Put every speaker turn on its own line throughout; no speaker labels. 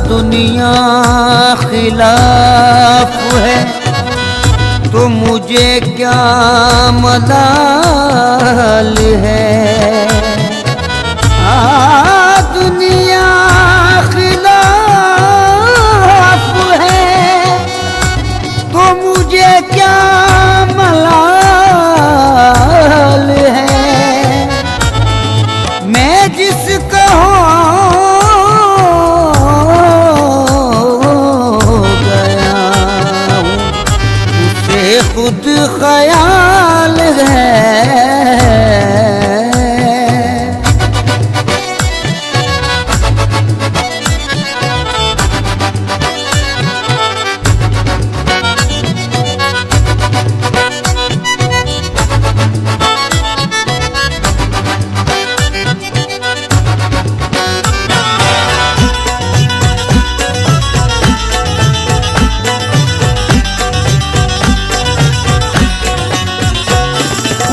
दुनिया खिलाफ है तो मुझे क्या मलाल है। दुनिया खिलाफ है तो मुझे क्या मलाल है। मैं जिसका खुद ख्याल है।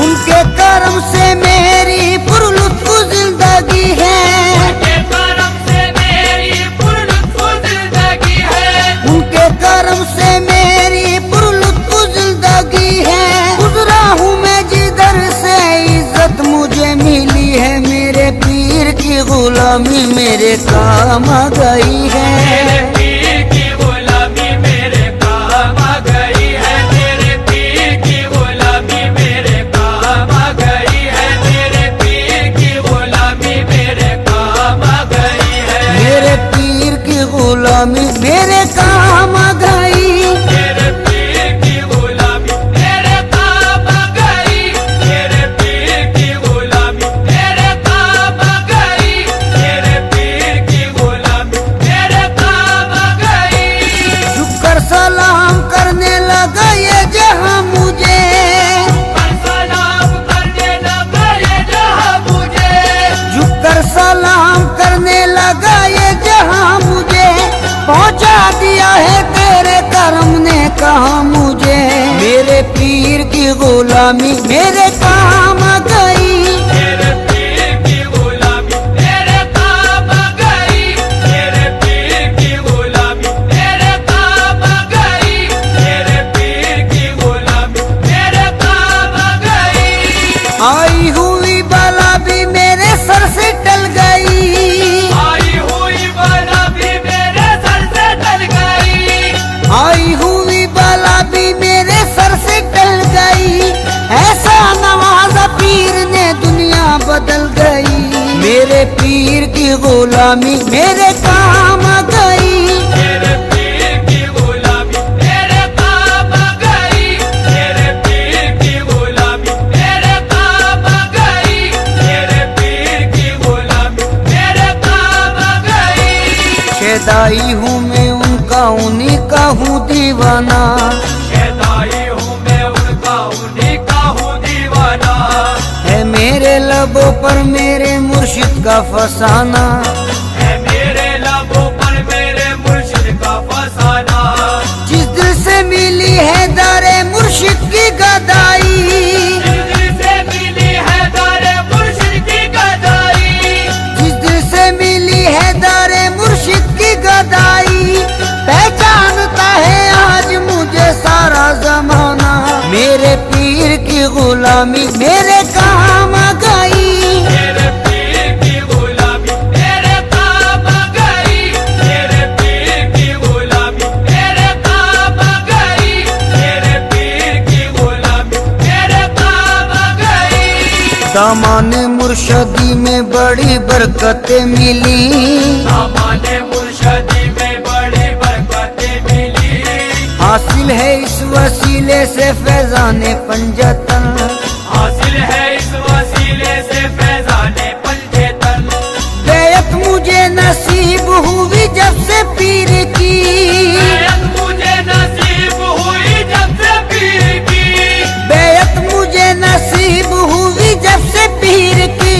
उनके कर्म से मेरी पुरलुत्फ जिंदगी है। उनके कर्म से मेरी पुरलुत्फ जिंदगी है। उनके कर्म से मेरी पुरलुत्फ जिंदगी है। गुजरा हूँ मैं जिधर से इज्जत मुझे मिली है। मेरे पीर की गुलामी मेरे काम आ गई है। गुलामी मेरे काम आ गई। मेरे पीर की गुलामी मेरे काम आ गई। मेरे पीर की गुलामी मेरे काम आ गई। मेरे पीर की गुलामी मेरे काम आ गई। झुककर सलाम करने लगा ये जहां मुझे। सलाम करने लगा ये जहां मुझे। झुककर सलाम करने लगा ये जहां मुझे। पहुंचा दिया है तेरे कर्म ने कहा मुझे। मेरे पीर की गुलामी मेरे काम आ गई। मेरे पीर की गुलामी मेरे काम आ गई। मेरे पीर की गुलामी मेरे काम आ गई। मेरे पीर की गुलामी मेरे काम आ गई। आई हुई बला भी मेरे सर से टल गई। आई हुई बला भी आई हुई बला भी मेरे सर से टल गई। ऐसा नवाजा पीर ने दुनिया बदल गई। मेरे पीर की गुलामी मेरे काम आ गई। मेरे पीर की गुलामी मेरे काम आ गई। मेरे पीर की गुलामी मेरे काम आ गई। मेरे पीर की गुलामी मेरे काम आ गई। शेदाई हूँ मैं उनका उन्हीं का हूँ दीवाना। शेदाई हूँ मैं उनका उन्हीं का हूँ दीवाना। है मेरे लबों पर मेरे मुर्शिद का फसाना। है मेरे लबों पर मेरे मुर्शिद का फसाना। जिस दिल से मिली है दारे मुर्शिद की गदाई। जिस दिल से मिली है दारे मुर्शिद की गदाई। जिस दिल से मिली है दारे मुर्शिद की गदाई। पहचानता है आज मुझे सारा जमाना। मेरे पीर की गुलामी मेरे काम आ गई। मेरे पीर की गुलामी मेरे काम आ गई। मेरे पीर की गुलामी मेरे काम आ गई। मेरे पीर की गुलामी मेरे काम आ गई। दामाने मुर्शदी में बड़ी बरकतें मिली। दामाने मुर्शदी में बड़ी बरकतें मिली। हासिल है इस वसीले से फैजाने पंजतन। हासिल है इस वसीले से फैजाने पंजतन। बेयत मुझे नसीब हुई से पीर की,
बैत मुझे नसीब हुई जब से पीर की,
बैत मुझे नसीब हुई जब से पीर की।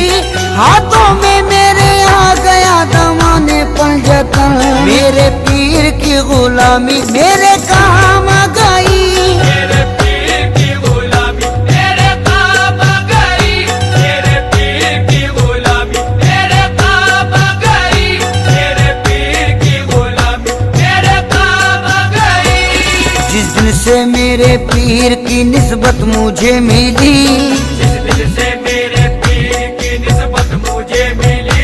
हाथों में मेरे आ गया दमाने पंजतन, मेरे पीर की गुलामी मेरे काम आ गई।
मेरे पीर की गुलामी मेरे काम आ गई, मेरे पीर की गुलामी मेरे काम आ गई, मेरे पीर की गुलामी मेरे काम आ गई।
जिस दिन से मेरे पीर की निस्बत मुझे मिली,
जिस दिन से मेरे पीर की निस्बत मुझे मिली,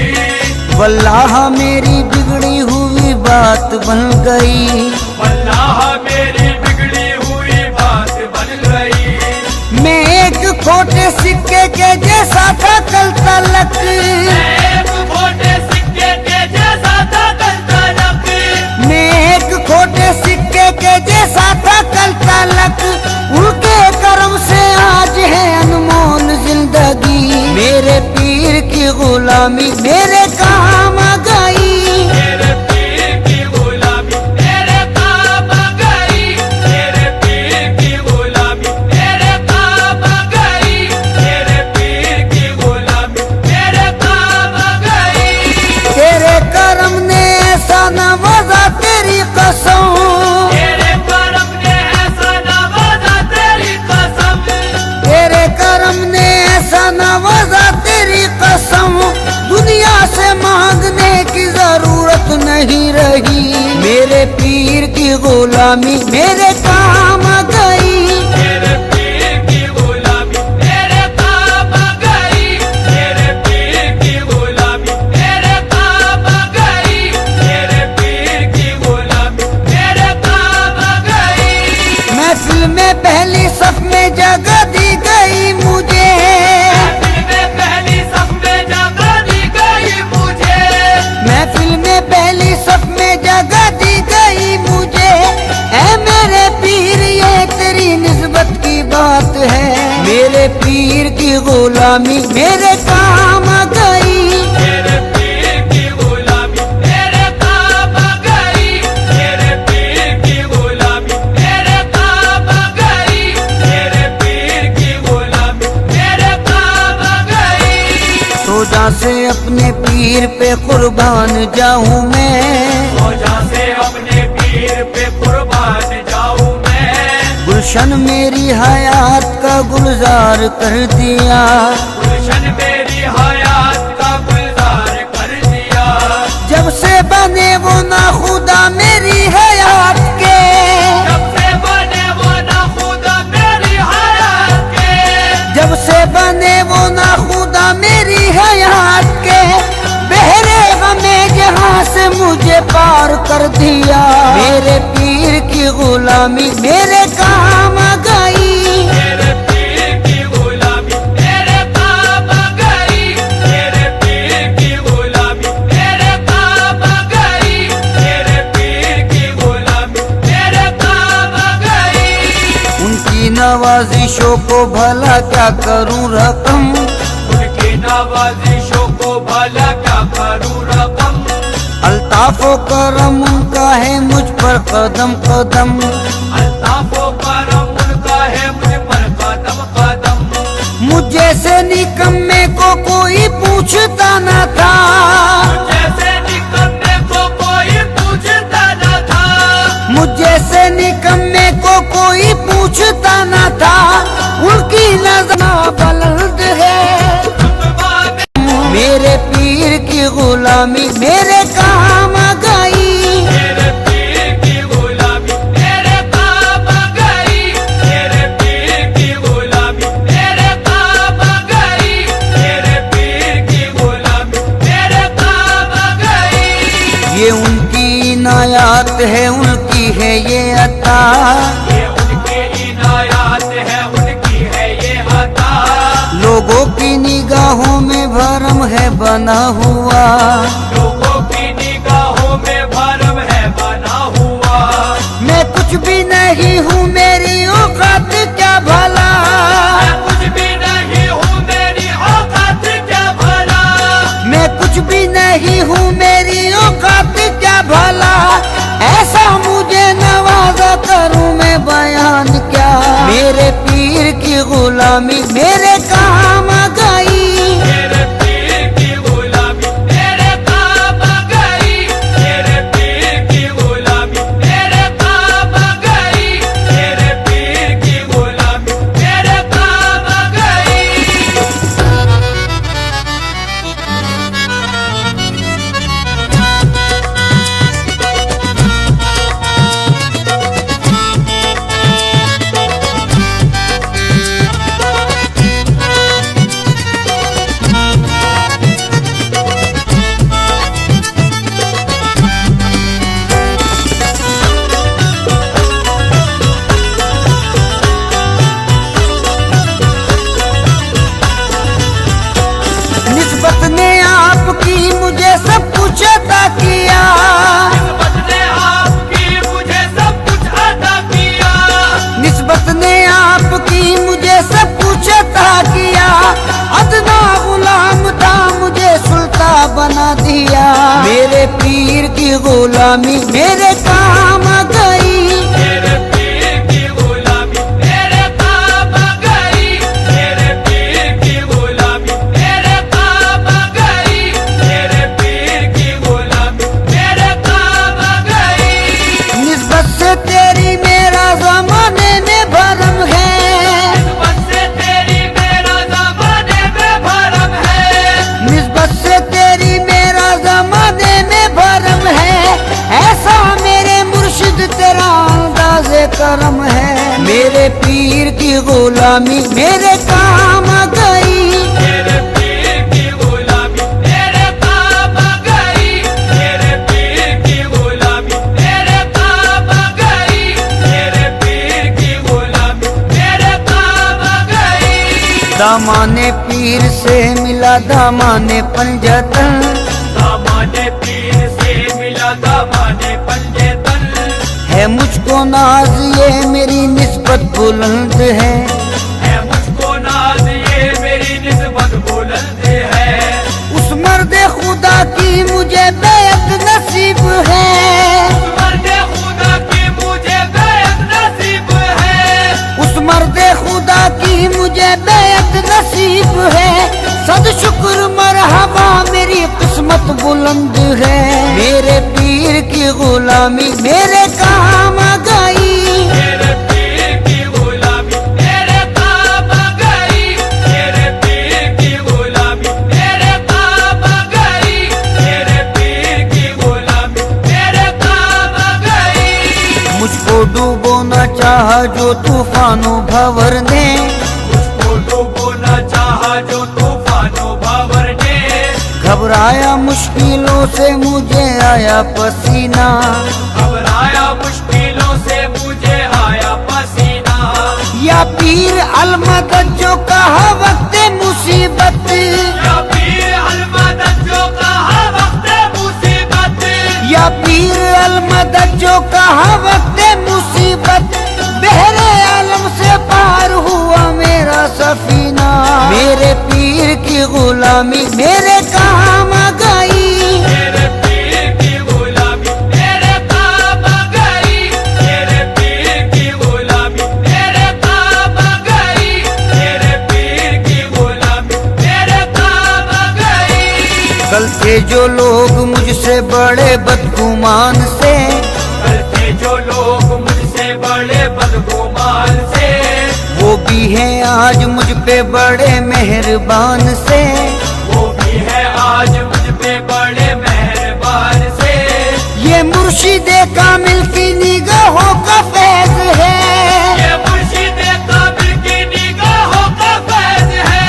वल्लाह मेरी बिगड़ी हुई बात बन गई।
वल्लाह मेरी बिगड़ी हुई बात बन गई।
मैं एक खोटे सिक्के के जैसा था कल तलक,
एक खोटे सिक्के के जैसा था कल तलक,
मैं एक खोटे सिक्के के जैसा था कल तलक। उनके करम से आज है अनमोल जिंदगी, मेरे पीर की गुलामी मेरे काम आ गई।
मेरे पीर की गुलामी मेरे काम आ गई, मेरे पीर की गुलामी मेरे काम आ गई, मेरे पीर की गुलामी मेरे काम आ गई।
तेरे करम ने ऐसा नवाजा तेरी कसम,
तेरे करम ने ऐसा नवाजा तेरी कसम,
तेरे करम ने ऐसा नवाजा तेरी कसम। दुनिया से मांगने की जरूरत नहीं रही, मेरे पीर की गुलामी मेरे काम आ गई।
मेरे पीर की गुलामी मेरे काम आ गई, मेरे पीर की गुलामी मेरे काम आ गई, मेरे पीर की गुलामी मेरे काम आ गई।
महफिल में पहली सफ में जगह दी गई मुझे,
महफिल में पहली सफ में जगह दी गई मुझे,
महफिल में पहली सफ में जगह दी गई मुझे। ऐ मेरे पीर ये तेरी निस्बत की बात है, मेरे पीर की गुलामी मेरे काम आ गई।
मेरे पीर की गुलामी मेरे काम आ गई, मेरे पीर की गुलामी मेरे काम आ गई, मेरे पीर की गुलामी मेरे काम आ गई।
सोजा से अपने पीर पे कुर्बान जाऊं मैं,
रोजा से अपने पीर पे कुर्बान जाऊं मैं,
गुलशन मेरी हयात का गुलजार कर दिया।
गुलशन मेरी हयात का गुलजार कर दिया।
जब से बने वो ना खुदा मेरी हयात के,
जब से बने वो ना खुदा मेरी हयात के,
जब से बने वो ना खुदा मेरी हयात के। बहरे गमे जहां से मुझे पार कर दिया, मेरे पीर की गुलामी मेरे काम आ गई।
मेरे पीर की गुलामी मेरे काम आ गई, मेरे पीर की गुलामी मेरे काम आ गई, मेरे पीर की गुलामी मेरे काम आ गई।
उनकी नवाजिशों को भला क्या करूं रकम,
उनकी नवाजिशों को भला क्या करूं रकम,
अल्ताफो करम उनका है मुझ पर कदम कदम।
अल्ताफो करम उनका है मुझ पर कदम कदम।
मुझ जैसे निकम्मे को कोई पूछता न था,
जैसे निकम्मे को कोई पूछता न था,
मुझ जैसे निकम्मे को कोई पूछता न था। उनकी नजर बुलंद है, मेरे पीर की गुलामी मेरे काम आ गई।
मेरे पीर की गुलामी मेरे काम आ गई, मेरे पीर की गुलामी मेरे काम आ गई, मेरे पीर की गुलामी मेरे काम आ गई।
ये उनकी इनायत है, उनकी है ये अता,
ये उनकी इनायत है, उनकी है ये अता।
लोगों की निगाहों में भरम है बना हुआ,
लोगों की निगाहों में भरम है बना हुआ।
मैं कुछ भी नहीं हूँ मेरी औकात क्या भला,
मैं कुछ भी नहीं हूँ मेरी औकात क्या भला,
मैं कुछ भी नहीं हूँ मेरी औकात क्या भला। गुलामी मेरे काम आ गई।
मेरे पीर की गुलामी मेरे काम आ गई। मेरे पीर की गुलामी मेरे काम आ गई। मेरे पीर की गुलामी मेरे काम आ गई।
निस्बत ने आपकी मुझे सब कुछ अता किया।
निस्बत ने आपकी मुझे सब कुछ अता किया।
निस्बत ने आपकी मुझे सब कुछ अता किया। अदना गुलाम था मुझे सुल्तान बना दिया। मेरे पीर की गुलामी मेरे काम आ गई।
मेरे पीर की गुलामी मेरे काम आ गई। मेरे पीर की गुलामी मेरे काम आ गई। मेरे पीर की गुलामी मेरे काम आ गई।
निस्बत से तेरी मेरा जमाने में भरम है।
निस्बत से तेरी मेरा ज़माने में भरम है।
निस्बत से तेरी मेरा जमाने में भरम है। ऐसा मेरे मुर्शिद तेरा अंदाज़े करम है। मेरे पीर की गुलामी मेरे काम आ गई।
मेरे पीर की गुलामी मेरे काम आ गई। मेरे पीर की गुलामी मेरे काम आ गई। मेरे पीर की गुलामी मेरे काम आ गई।
दामाने पीर से मिला दामाने पंजतन।
दामाने पीर से मिला दामाने पंजतन।
है मुझको नाज ये मेरी निस्बत बुलंद है।
है मुझको नाज ये मेरी निस्बत बुलंद है।
उस मर्द खुदा की मुझे बेअत नसीब है।
मर्द खुदा की मुझे बेअत नसीब है।
उस मर्द खुदा की मुझे बेअत नसीब है। सद शुक्र मरहबा मेरी किस्मत बुलंद है। मेरे पीर की गुलामी मेरे काम आ गई।
मेरे पीर की गुलामी मेरे काम आ गई। मेरे पीर की गुलामी मेरे काम आ गई। मेरे पीर की गुलामी मेरे काम आ गई।
मुझको डूबोना चाहा जो तूफानों भंवर ने।
मुझको डूबोना चाहा जो तूफानों भंवर ने।
घबराया मुश्किलों से मुझे आया पसीना।
घबराया मुश्किलों से मुझे आया पसीना।
या पीर अलमदद जो कहा वक्त मुसीबत।
या पीर अलमदद जो कहा वक्त मुसीबत।
या पीर अलमदद जो कहा वक्त मुसीबत। बहरे आलम से पार हुआ मेरा सफीना। मेरे पीर की गुलामी मेरे काम आ गई।
मेरे पीर की गुलामी मेरे काम आ गई। मेरे पीर की गुलामी मेरे काम आ गई। मेरे पीर की गुलामी मेरे काम आ गई।
कल थे जो लोग मुझसे बड़े बदगुमान से।
कल थे जो लोग मुझसे बड़े बदगुमान से।
वो भी हैं आज मुझ पे बड़े मेहरबान से।
वो भी है आज मुझ पे बड़े मेहरबान से।
ये मुर्शिदे कामिल की निगाहों का फैज है।
ये मुर्शिदे कामिल की निगाहों का फैज है।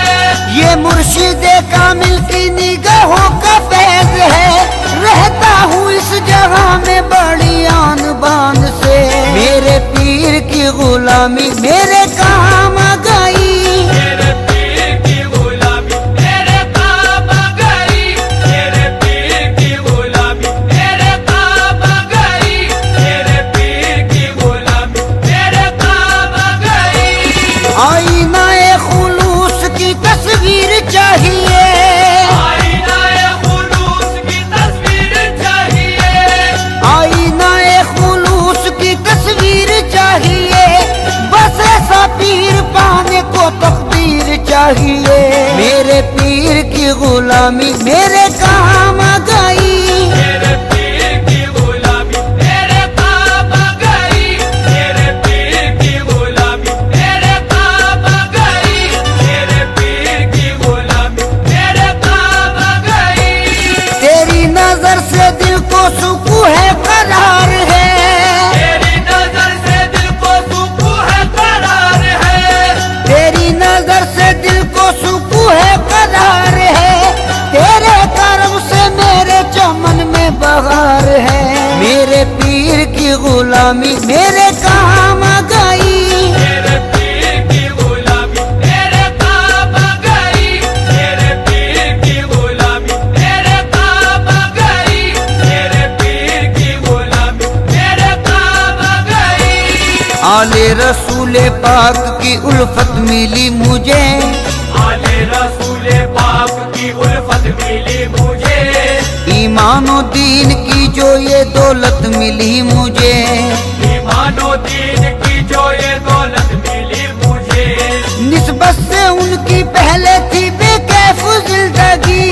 ये मुर्शिदे कामिल की निगाहों का फैज है। रहता हूँ इस जगह में बड़ी आन बान से। मेरे पीर की गुलामी मेरे काम आ गई।
मेरे पीर की गुलामी मेरे काम आ गई। मेरे पीर की गुलामी मेरे काम आ गई। मेरे पीर की गुलामी मेरे काम आ गई।
आईना-ए खुलूस की तस्वीर चाहिए।
आईना-ए खुलूस की तस्वीर चाहिए।
आईना-ए खुलूस की तस्वीर चाहिए। बस चाहिए। मेरे पीर की गुलामी मेरे काम आ गई।
मेरे पीर की गुलामी मेरे काम आ गई। मेरे पीर की गुलामी मेरे काम आ गई। मेरे पीर की गुलामी मेरे काम आ गई।
तेरी नजर से दिल को सुकून है, करार है।
तेरी नजर से दिल को सुकून है, करार है।
तेरी नजर से दिल को सुकून है, करार है। तेरे करम से मेरे चमन में बहार है। मेरे पीर की गुलामी मेरे काम आ गई।
मेरे पीर की गुलामी मेरे काम आ गई। मेरे पीर की गुलामी मेरे काम आ गई। मेरे पीर की गुलामी मेरे काम आ गई।
आले रसूले पाक की उल्फत मिली मुझे।
आले रसूले पाक की उल्फत मिली मुझे।
ईमानो दीन की जो ये दौलत मिली मुझे।
ईमानो दीन की जो ये दौलत मिली मुझे।
निस्बत से उनकी पहले थी बेकैफ जिंदगी।